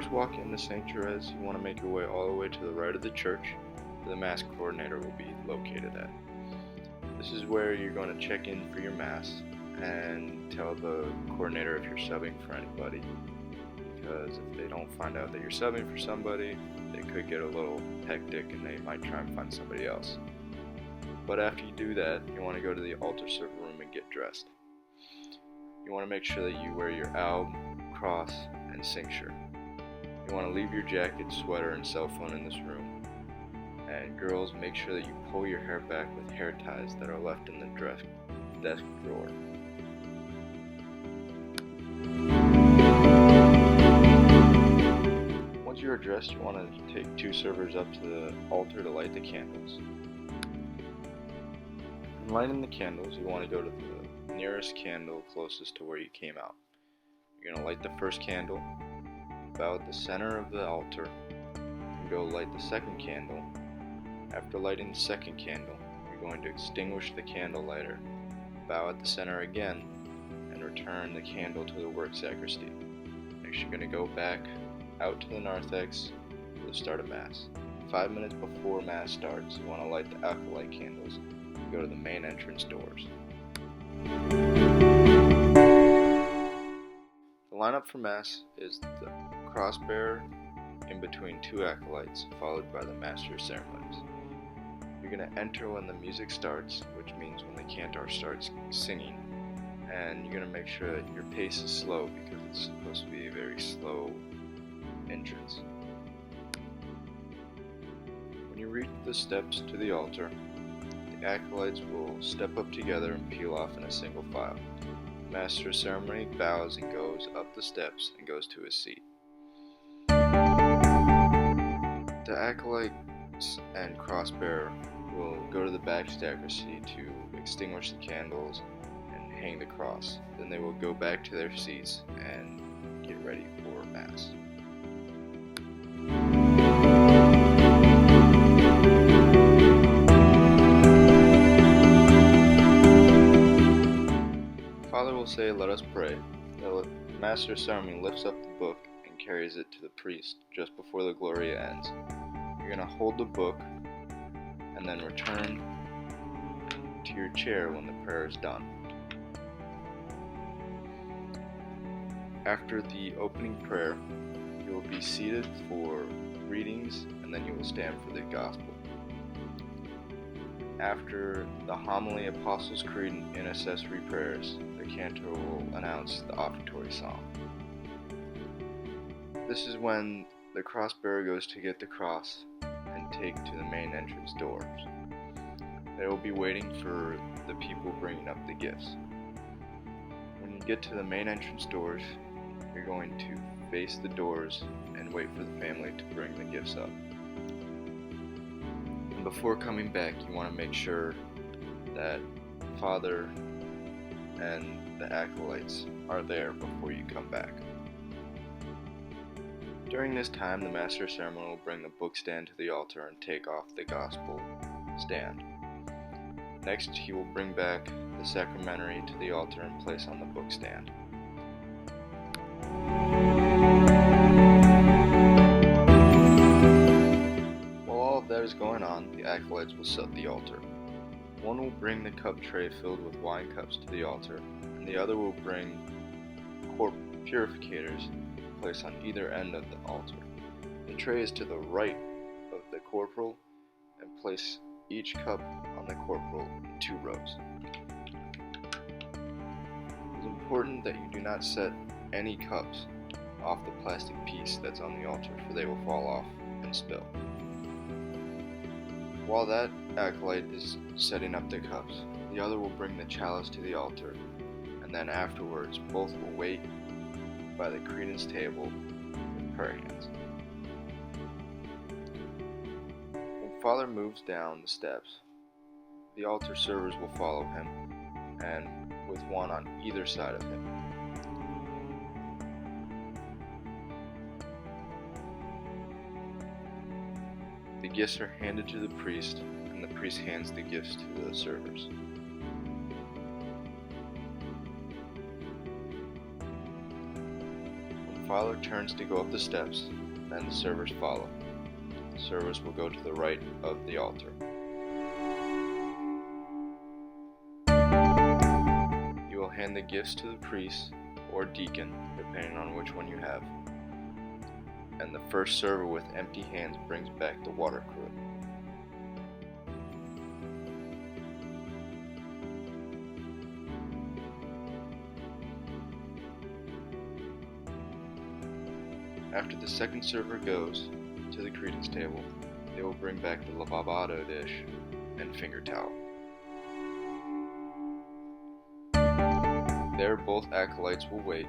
first walk into St. Therese, you want to make your way all the way to the right of the church, where the Mass coordinator will be located at. This is where you're going to check in for your Mass and tell the coordinator if you're subbing for anybody, because if they don't find out that you're subbing for somebody, they could get a little hectic and they might try and find somebody else. But after you do that, you want to go to the altar server room and get dressed. You want to make sure that you wear your alb, cross, and cincture. You want to leave your jacket, sweater, and cell phone in this room. And girls, make sure that you pull your hair back with hair ties that are left in the desk drawer. Once you are dressed, you want to take 2 servers up to the altar to light the candles. In lighting the candles, you want to go to the nearest candle closest to where you came out. You're going to light the first candle, bow at the center of the altar, and go light the second candle. After lighting the second candle, you're going to extinguish the candle lighter, bow at the center again, and return the candle to the work sacristy. Next, you're going to go back out to the narthex for the start of Mass. 5 minutes before Mass starts, you want to light the acolyte candles and go to the main entrance doors. The lineup for Mass is the cross bearer in between 2 acolytes, followed by the Master of Ceremonies. You're going to enter when the music starts, which means when the cantor starts singing, and you're going to make sure that your pace is slow because it's supposed to be a very slow entrance. When you reach the steps to the altar, the acolytes will step up together and peel off in a single file. The Master of Ceremony bows and goes up the steps and goes to his seat. The acolytes and crossbearer will go to the back sacristy to extinguish the candles and hang the cross. Then they will go back to their seats and get ready for Mass. Father will say, "Let us pray." The Master of Ceremony lifts up the book and carries it to the priest just before the Gloria ends. You're going to hold the book and then return to your chair when the prayer is done. After the opening prayer, you will be seated for readings and then you will stand for the Gospel. After the homily, Apostles' Creed, and intercessory prayers, the cantor will announce the offertory psalm. This is when the cross bearer goes to get the cross and take to the main entrance doors. They will be waiting for the people bringing up the gifts. When you get to the main entrance doors, you're going to face the doors and wait for the family to bring the gifts up. And before coming back, you want to make sure that Father and the acolytes are there before you come back. During this time, the Master of Ceremony will bring the book stand to the altar and take off the Gospel stand. Next, he will bring back the sacramentary to the altar and place on the book stand. While all of that is going on, the acolytes will set the altar. One will bring the cup tray filled with wine cups to the altar, and the other will bring purificators placed on either end of the altar. The tray is to the right of the corporal, and place each cup on the corporal in 2 rows. It is important that you do not set any cups off the plastic piece that's on the altar, for they will fall off and spill. While that acolyte is setting up the cups, the other will bring the chalice to the altar, and then afterwards both will wait by the credence table with prayer hands. When Father moves down the steps, the altar servers will follow him, and with one on either side of him. The gifts are handed to the priest, and the priest hands the gifts to the servers. When Father turns to go up the steps, then the servers follow. The servers will go to the right of the altar. You will hand the gifts to the priest or deacon, depending on which one you have. And the first server with empty hands brings back the water cruet. After the second server goes to the credence table, they will bring back the lavabo dish and finger towel. There, both acolytes will wait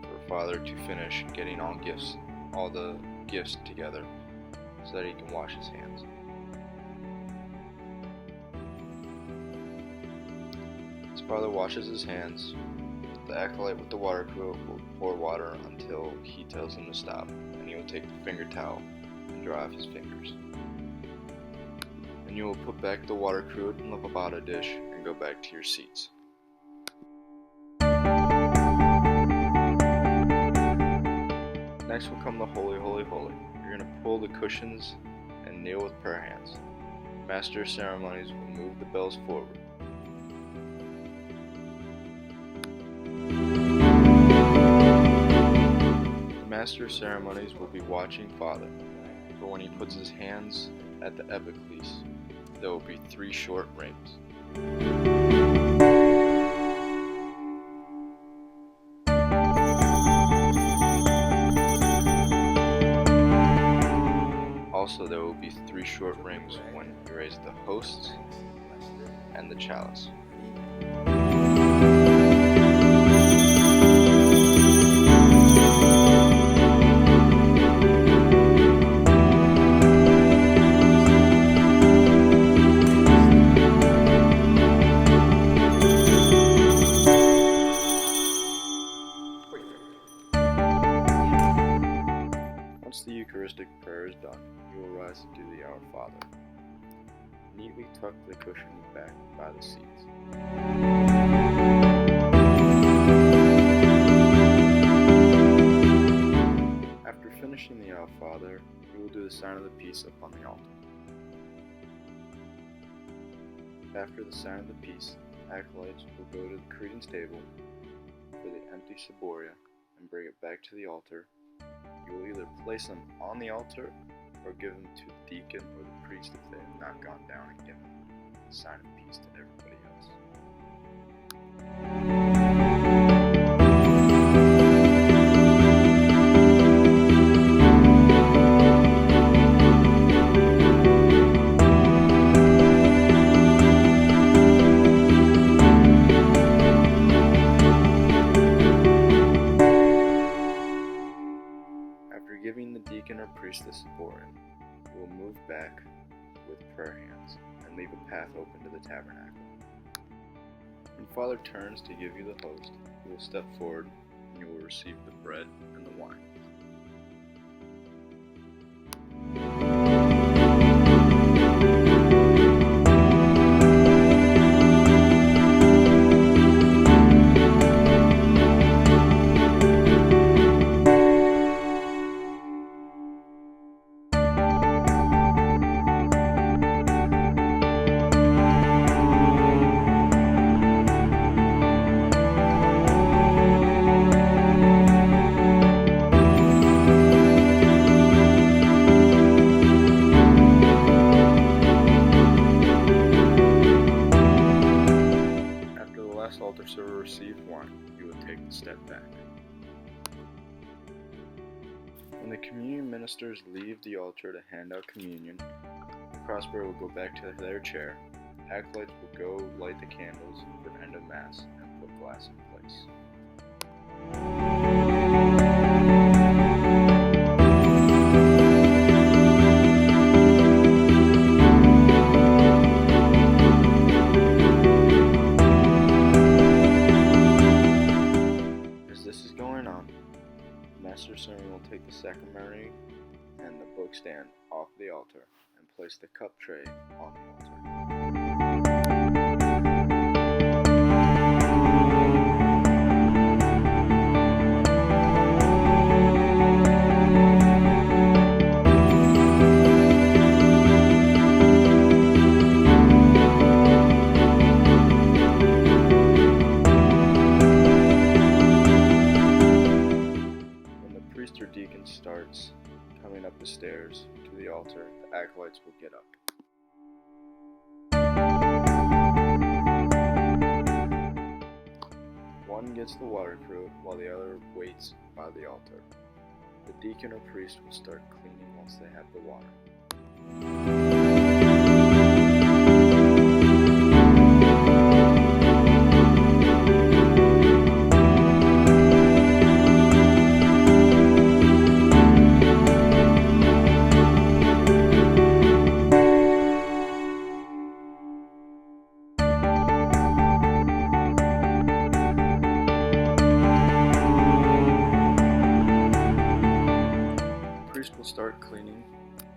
for Father to finish getting all the gifts together so that he can wash his hands. As Father washes his hands, the acolyte with the water cruet will pour water until he tells him to stop, and he will take the finger towel and dry off his fingers. Then you will put back the water cruet and lavabo dish and go back to your seats. Next will come the Holy, Holy, Holy. You're going to pull the cushions and kneel with prayer hands. Master of Ceremonies will move the bells forward. The Master of Ceremonies will be watching Father, for when he puts his hands at the epiclesis, there will be 3 short rings. Also, there will be 3 short rings when you raise the hosts and the chalice. Once the Eucharistic prayer is done, you will rise to do the Our Father. Neatly tuck the cushions back by the seats. After finishing the Our Father, you will do the sign of the peace upon the altar. After the sign of the peace, acolytes will go to the credence table for the empty ciboria and bring it back to the altar. You will either place them on the altar or give them to the deacon or the priest if they have not gone down and given the sign of peace to everybody else. After giving the deacon or priest the ciboria, you will move back with prayer hands and leave a path open to the tabernacle. When Father turns to give you the host, you will step forward and you will receive the bread and the wine. Altar server received wine, you will take the step back. When the communion ministers leave the altar to hand out communion, the crossbearer will go back to their chair. Acolytes will go light the candles for end of Mass and put glass in place. Master of Ceremony will take the sacrament and the book stand off the altar and place the cup tray on the altar. stairs to the altar, the acolytes will get up. One gets the water cruet while the other waits by the altar. The deacon or priest will start cleaning once they have the water. The priest will start cleaning,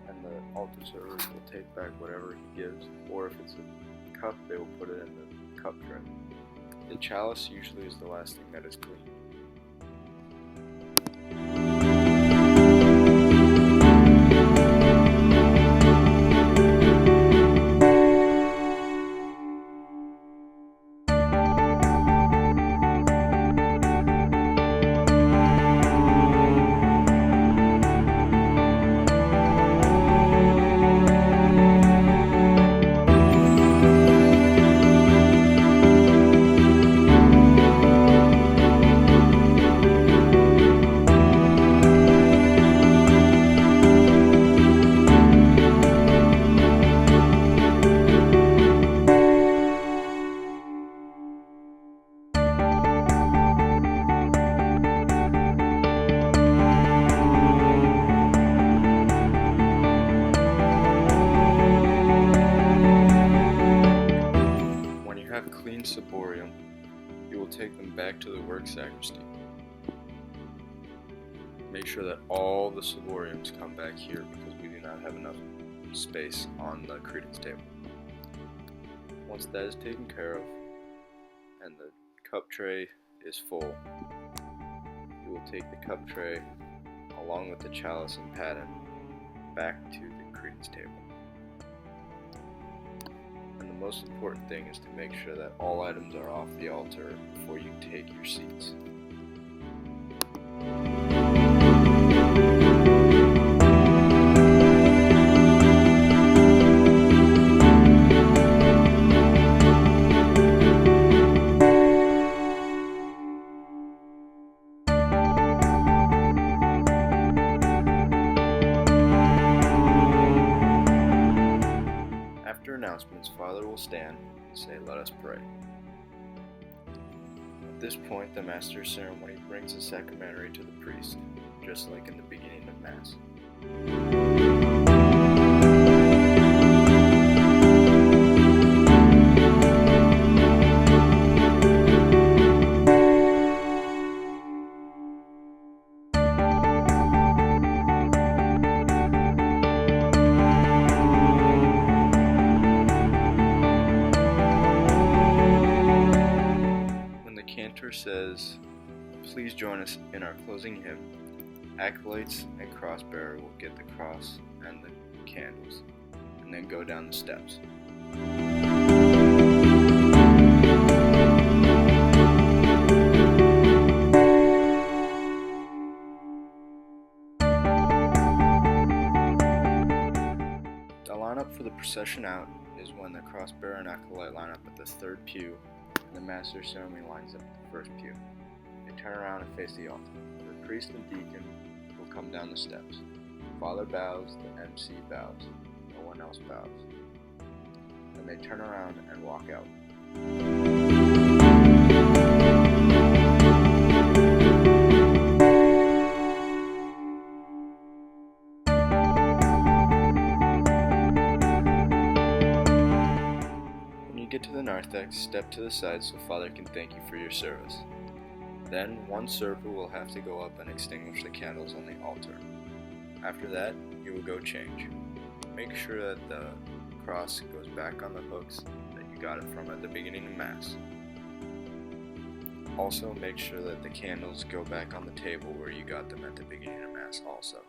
and the altar servers will take back whatever he gives, or if it's a cup, they will put it in the cup tray. The chalice usually is the last thing that is cleaned. Clean ciborium, you will take them back to the work sacristy. Make sure that all the ciboriums come back here because we do not have enough space on the credence table. Once that is taken care of and the cup tray is full, you will take the cup tray along with the chalice and paten back to the credence table. And the most important thing is to make sure that all items are off the altar before you take your seats. After announcements, Father will stand and say, "Let us pray." At this point, the master of ceremony brings the sacramentary to the priest, just like in the beginning of Mass. Says, "Please join us in our closing hymn." Acolytes and cross-bearer will get the cross and the candles, and then go down the steps. The lineup for the procession out is when the cross-bearer and acolyte line up at the third pew, and the master of ceremony lines up at the first pew. They turn around and face the altar. The priest and deacon will come down the steps. Father bows, the MC bows, no one else bows. Then they turn around and walk out. Get to the narthex, step to the side so Father can thank you for your service. Then one server will have to go up and extinguish the candles on the altar. After that, you will go change. Make sure that the cross goes back on the hooks that you got it from at the beginning of Mass. Also, make sure that the candles go back on the table where you got them at the beginning of Mass also.